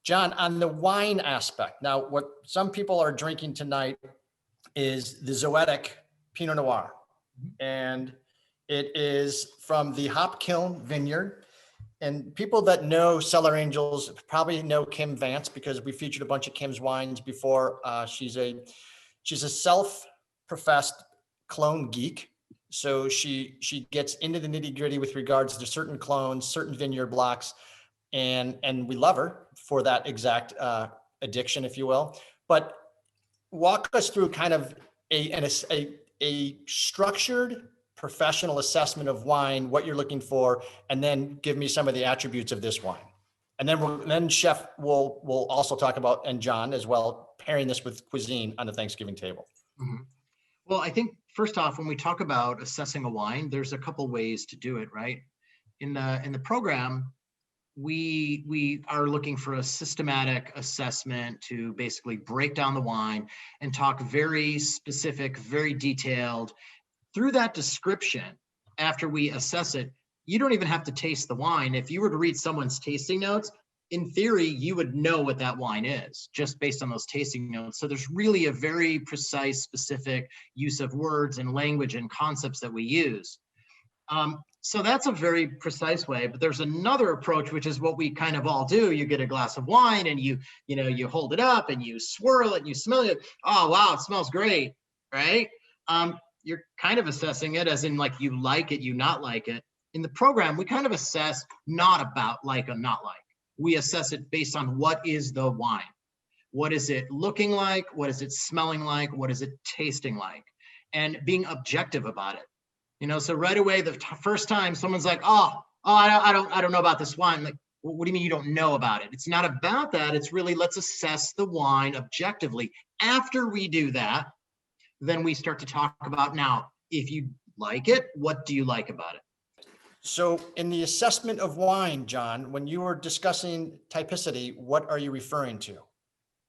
John, on the wine aspect, now what some people are drinking tonight is the Zoetic Pinot Noir. And it is from the Hop Kiln Vineyard. And people that know Cellar Angels probably know Kim Vance because we featured a bunch of Kim's wines before. She's a self-professed clone geek. So she gets into the nitty gritty with regards to certain clones, certain vineyard blocks, and we love her for that exact addiction, if you will. But walk us through kind of a structured professional assessment of wine, what you're looking for, and then give me some of the attributes of this wine. And then Chef will also talk about, and John as well, pairing this with cuisine on the Thanksgiving table. Mm-hmm. Well, I think first off, when we talk about assessing a wine, there's a couple ways to do it, right? In the program, we are looking for a systematic assessment to basically break down the wine and talk very specific, very detailed. Through that description, after we assess it, you don't even have to taste the wine. If you were to read someone's tasting notes, in theory, you would know what that wine is just based on those tasting notes. So there's really a very precise, specific use of words and language and concepts that we use. So that's a very precise way, but there's another approach, which is what we kind of all do. You get a glass of wine and you hold it up and you swirl it and you smell it. Oh, wow, it smells great, right? You're kind of assessing it as in like you like it, you not like it. In the program, we kind of assess not about like or not like. We assess it based on what is the wine. What is it looking like? What is it smelling like? What is it tasting like? And being objective about it. So right away, the first time someone's like, I don't know about this wine. Like, what do you mean you don't know about it? It's not about that. It's really, let's assess the wine objectively. After we do that, then we start to talk about, now, if you like it, what do you like about it? So in the assessment of wine, John, when you were discussing typicity, what are you referring to?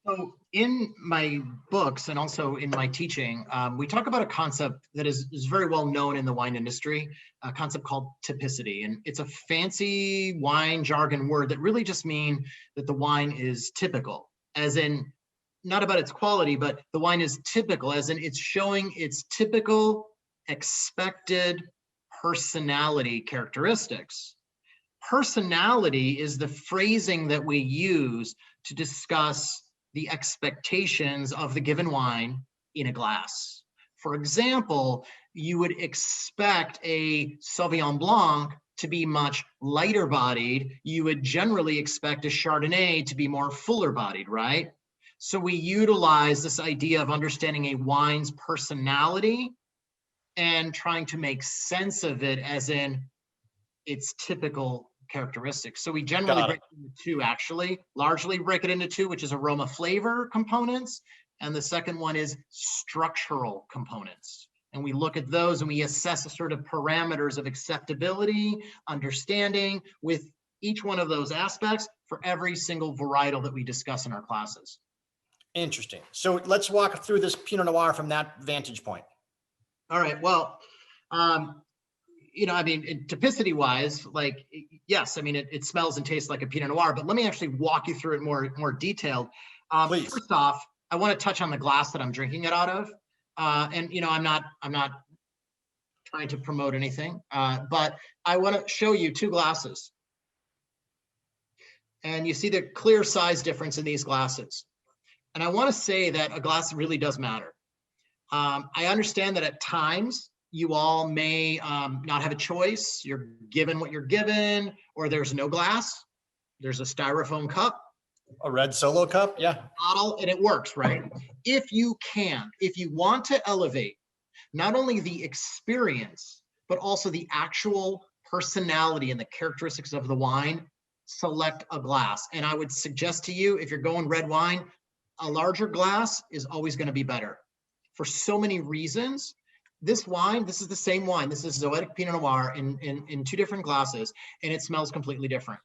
So in my books and also in my teaching, we talk about a concept that is very well known in the wine industry, a concept called typicity. And it's a fancy wine jargon word that really just means that the wine is typical, as in not about its quality, but the wine is typical, as in it's showing its typical expected personality characteristics. Personality is the phrasing that we use to discuss the expectations of the given wine in a glass. For example, you would expect a Sauvignon Blanc to be much lighter bodied. You would generally expect a Chardonnay to be more fuller bodied, right? So we utilize this idea of understanding a wine's personality and trying to make sense of it as in its typical characteristics. So we generally break it into two, actually, largely break it into two, which is aroma flavor components. And the second one is structural components. And we look at those and we assess the sort of parameters of acceptability, understanding with each one of those aspects for every single varietal that we discuss in our classes. Interesting. So let's walk through this Pinot Noir from that vantage point. All right. Well, typicity wise, like, yes, it smells and tastes like a Pinot Noir, but let me actually walk you through it more detailed. Please. First off, I want to touch on the glass that I'm drinking it out of. I'm not trying to promote anything, but I want to show you two glasses. And you see the clear size difference in these glasses. And I want to say that a glass really does matter. I understand that at times you all may not have a choice. You're given what you're given, or there's no glass. There's a styrofoam cup. A red Solo cup, yeah. Bottle, and it works, right? If you want to elevate not only the experience, but also the actual personality and the characteristics of the wine, select a glass. And I would suggest to you, if you're going red wine, a larger glass is always going to be better for so many reasons. This wine, this is the same wine. This is Zoetic Pinot Noir in two different glasses, and it smells completely different.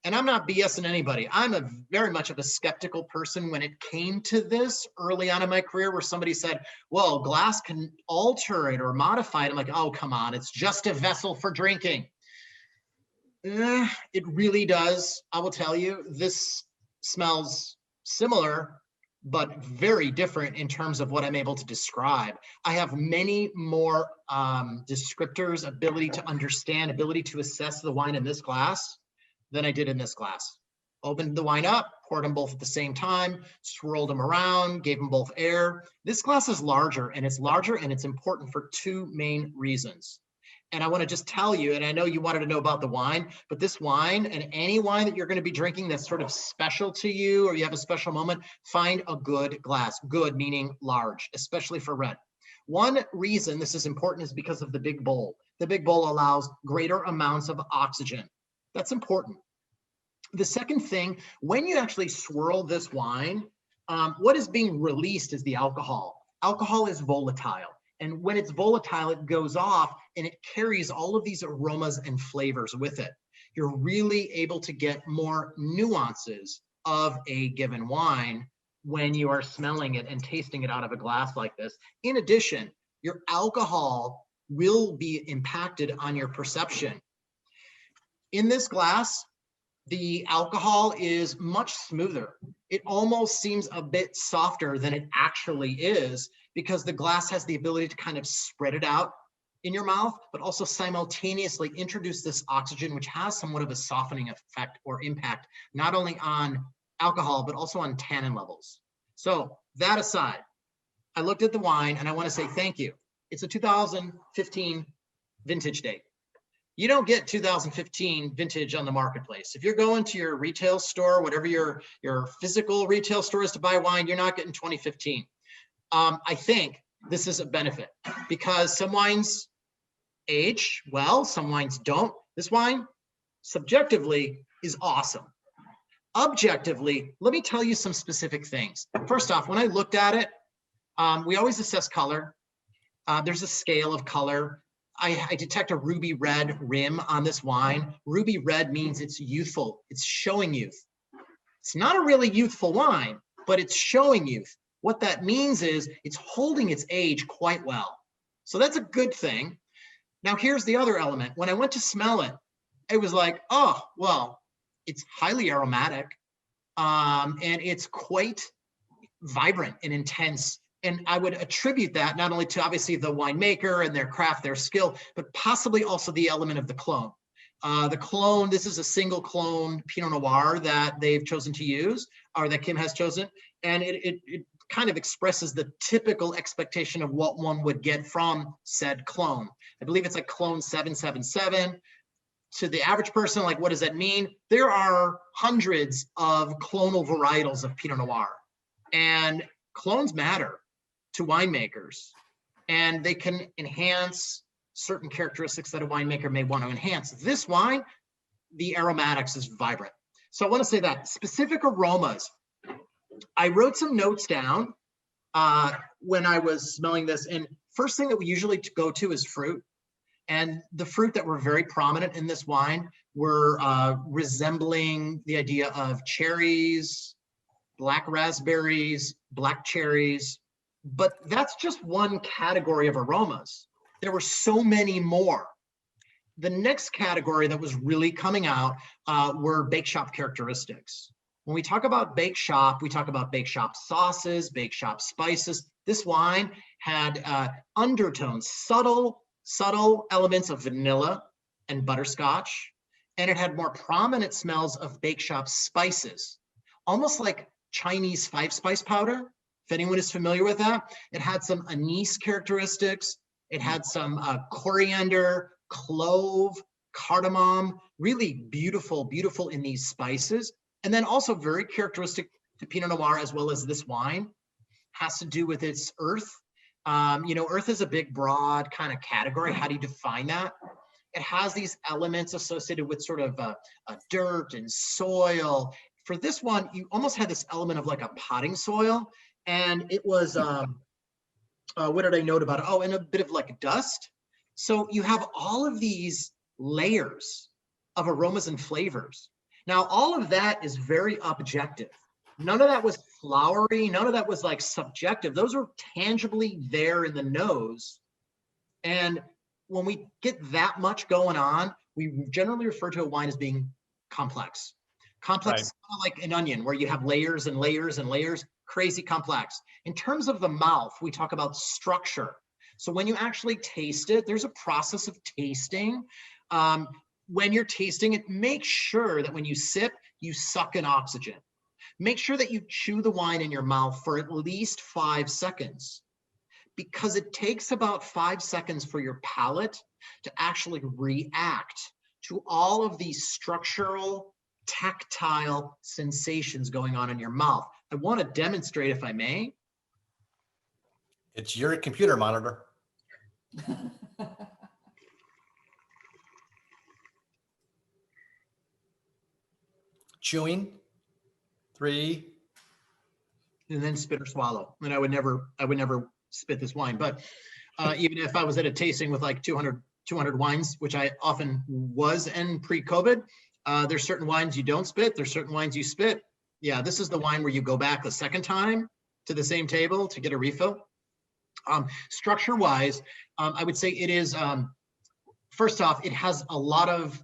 And I'm not BSing anybody. I'm very much of a skeptical person when it came to this early on in my career, where somebody said, well, glass can alter it or modify it. I'm like, oh, come on. It's just a vessel for drinking. It really does. I will tell you, this smells similar, but very different in terms of what I'm able to describe. I have many more descriptors, ability to understand, ability to assess the wine in this glass than I did in this glass. Opened the wine up, poured them both at the same time, swirled them around, gave them both air. This glass is larger, and it's important for two main reasons. And I want to just tell you, and I know you wanted to know about the wine, but this wine and any wine that you're going to be drinking that's sort of special to you, or you have a special moment, find a good glass. Good meaning large, especially for red. One reason this is important is because of the big bowl. The big bowl allows greater amounts of oxygen. That's important. The second thing, when you actually swirl this wine, what is being released is the alcohol. Alcohol is volatile. And when it's volatile, it goes off and it carries all of these aromas and flavors with it. You're really able to get more nuances of a given wine when you are smelling it and tasting it out of a glass like this. In addition, your alcohol will be impacted on your perception. In this glass, the alcohol is much smoother. It almost seems a bit softer than it actually is, because the glass has the ability to kind of spread it out in your mouth, but also simultaneously introduce this oxygen, which has somewhat of a softening effect or impact, not only on alcohol, but also on tannin levels. So that aside, I looked at the wine and I want to say thank you. It's a 2015 vintage date. You don't get 2015 vintage on the marketplace. If you're going to your retail store, whatever your physical retail store is to buy wine, you're not getting 2015. I think this is a benefit because some wines age well, some wines don't. This wine, subjectively, is awesome. Objectively, let me tell you some specific things. First off, when I looked at it, we always assess color. There's a scale of color. I detect a ruby red rim on this wine. Ruby red means it's youthful. It's showing youth. It's not a really youthful wine, but it's showing youth. What that means is it's holding its age quite well. So that's a good thing. Now here's the other element. When I went to smell it, it was like, oh, well, it's highly aromatic, and it's quite vibrant and intense. And I would attribute that not only to obviously the winemaker and their craft, their skill, but possibly also the element of the clone. The clone, this is a single clone Pinot Noir that they've chosen to use, or that Kim has chosen. And it kind of expresses the typical expectation of what one would get from said clone. I believe it's like clone 777. To the average person, like, what does that mean? There are hundreds of clonal varietals of Pinot Noir, and clones matter to winemakers, and they can enhance certain characteristics that a winemaker may want to enhance. This wine, the aromatics is vibrant. So I want to say that specific aromas, I wrote some notes down when I was smelling this, and first thing that we usually go to is fruit. And the fruit that were very prominent in this wine were resembling the idea of cherries, black raspberries, black cherries, but that's just one category of aromas. There were so many more. The next category that was really coming out were bake shop characteristics. When we talk about bake shop, we talk about bake shop sauces, bake shop spices. This wine had undertones, subtle elements of vanilla and butterscotch, and it had more prominent smells of bake shop spices, almost like Chinese 5-spice powder, if anyone is familiar with that. It had some anise characteristics. It had some coriander, clove, cardamom, really beautiful in these spices. And then also very characteristic to Pinot Noir, as well as this wine, has to do with its earth. Earth is a big, broad kind of category. How do you define that? It has these elements associated with sort of dirt and soil. For this one, you almost had this element of like a potting soil. And it was, what did I note about it? Oh, and a bit of like dust. So you have all of these layers of aromas and flavors. Now, all of that is very objective. None of that was flowery. None of that was like subjective. Those are tangibly there in the nose. And when we get that much going on, we generally refer to a wine as being complex. Complex Right. is kind of like an onion where you have layers and layers and layers, crazy complex. In terms of the mouth, we talk about structure. So when you actually taste it, there's a process of tasting. When you're tasting it, make sure that when you sip, you suck in oxygen. Make sure that you chew the wine in your mouth for at least 5 seconds, because it takes about 5 seconds for your palate to actually react to all of these structural, tactile sensations going on in your mouth. I want to demonstrate, if I may. It's your computer monitor. Chewing. 3. And then spit or swallow. And I would never spit this wine, but even if I was at a tasting with like 200 wines, which I often was in pre-COVID, there's certain wines you don't spit, there's certain wines you spit. Yeah, this is the wine where you go back the second time to the same table to get a refill. Structure-wise, I would say it is, first off, it has a lot of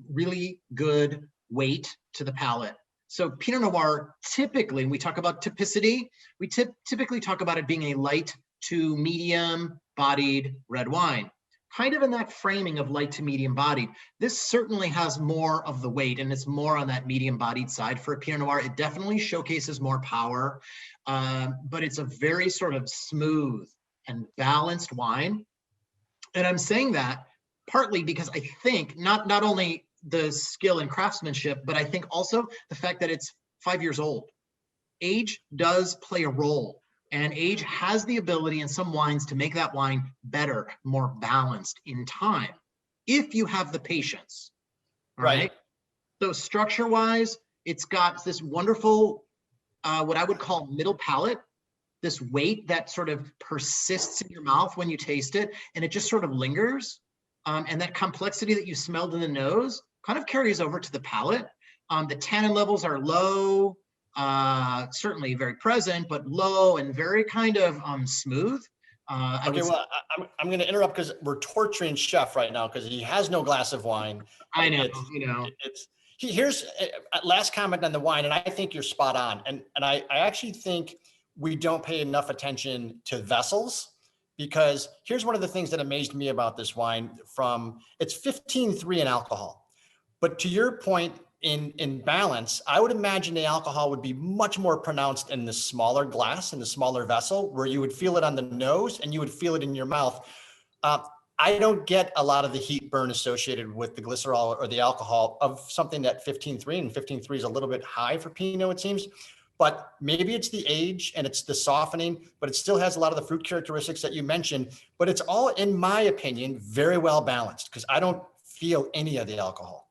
really good weight to the palate. So Pinot Noir, typically, when we talk about typicity, we typically talk about it being a light to medium bodied red wine, kind of in that framing of light to medium bodied. This certainly has more of the weight, and it's more on that medium bodied side for a Pinot Noir. It definitely showcases more power, but it's a very sort of smooth and balanced wine. And I'm saying that partly because I think not only the skill and craftsmanship, but I think also the fact that it's 5 years old. Age does play a role, and age has the ability in some wines to make that wine better, more balanced in time, if you have the patience. Right. So structure-wise, it's got this wonderful, what I would call middle palate, this weight that sort of persists in your mouth when you taste it, and it just sort of lingers. And that complexity that you smelled in the nose kind of carries over to the palate. The tannin levels are low, certainly very present, but low and very kind of smooth. Okay, well, I'm going to interrupt because we're torturing Chef right now because he has no glass of wine. I know, Here's a last comment on the wine, and I think you're spot on. And I actually think we don't pay enough attention to vessels, because here's one of the things that amazed me about this wine. It's 15.3 in alcohol, but to your point, in balance, I would imagine the alcohol would be much more pronounced in the smaller glass, in the smaller vessel, where you would feel it on the nose and you would feel it in your mouth. I don't get a lot of the heat burn associated with the glycerol or the alcohol of something at 15.3, and 15.3 is a little bit high for Pinot, it seems. But maybe it's the age and it's the softening, but it still has a lot of the fruit characteristics that you mentioned. But it's all, in my opinion, very well balanced, because I don't feel any of the alcohol.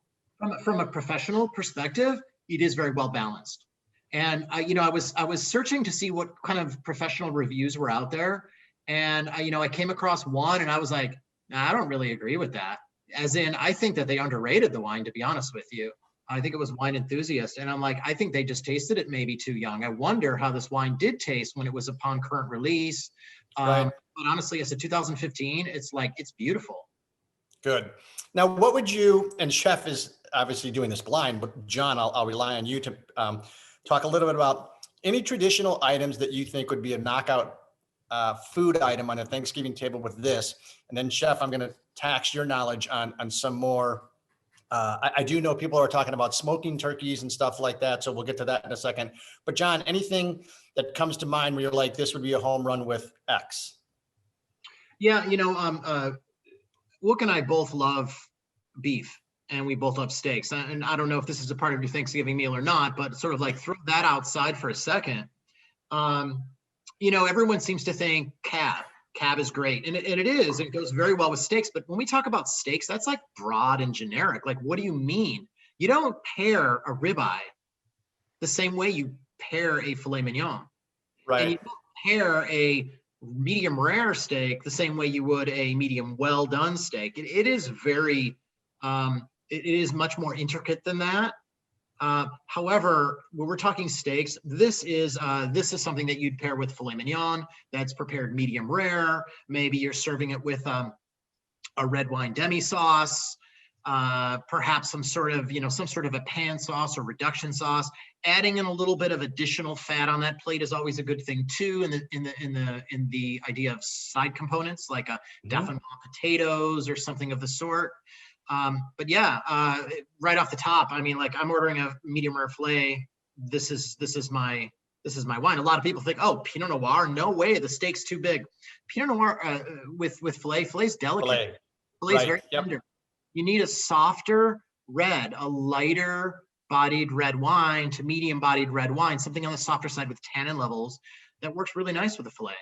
From a professional perspective, it is very well balanced. And I was searching to see what kind of professional reviews were out there, and I came across one, and I was like, nah, I don't really agree with that. As in, I think that they underrated the wine, to be honest with you. I think it was Wine Enthusiast, and I'm like, I think they just tasted it maybe too young. I wonder how this wine did taste when it was upon current release. Right. But honestly, as a 2015, it's beautiful. Good. Now, what would you, and Chef is obviously doing this blind, but John, I'll rely on you to talk a little bit about any traditional items that you think would be a knockout food item on a Thanksgiving table with this. And then Chef, I'm going to tax your knowledge on some more. I do know people are talking about smoking turkeys and stuff like that, so we'll get to that in a second. But John, anything that comes to mind where you're like, this would be a home run with X? Yeah, Wook and I both love beef, and we both love steaks. And I don't know if this is a part of your Thanksgiving meal or not, but sort of like throw that outside for a second. Everyone seems to think cab. Cab is great, and it is. It goes very well with steaks. But when we talk about steaks, that's like broad and generic. Like, what do you mean? You don't pair a ribeye the same way you pair a filet mignon, Right? And you don't pair a medium rare steak the same way you would a medium well done steak. It is very, it is much more intricate than that. However, when we're talking steaks, this is something that you'd pair with filet mignon that's prepared medium rare. Maybe you're serving it with a red wine demi sauce. perhaps some sort of, some sort of a pan sauce or reduction sauce. Adding in a little bit of additional fat on that plate is always a good thing too. In the idea of side components like a dauphinoise potatoes or something of the sort. But yeah, right off the top, I mean, like I'm ordering a medium rare filet. This is my wine. A lot of people think, oh, Pinot Noir, no way, the steak's too big. Pinot Noir with filet's delicate. Filet's Right. very Yep. tender. You need a softer red, a lighter bodied red wine to medium bodied red wine, something on the softer side with tannin levels that works really nice with a filet.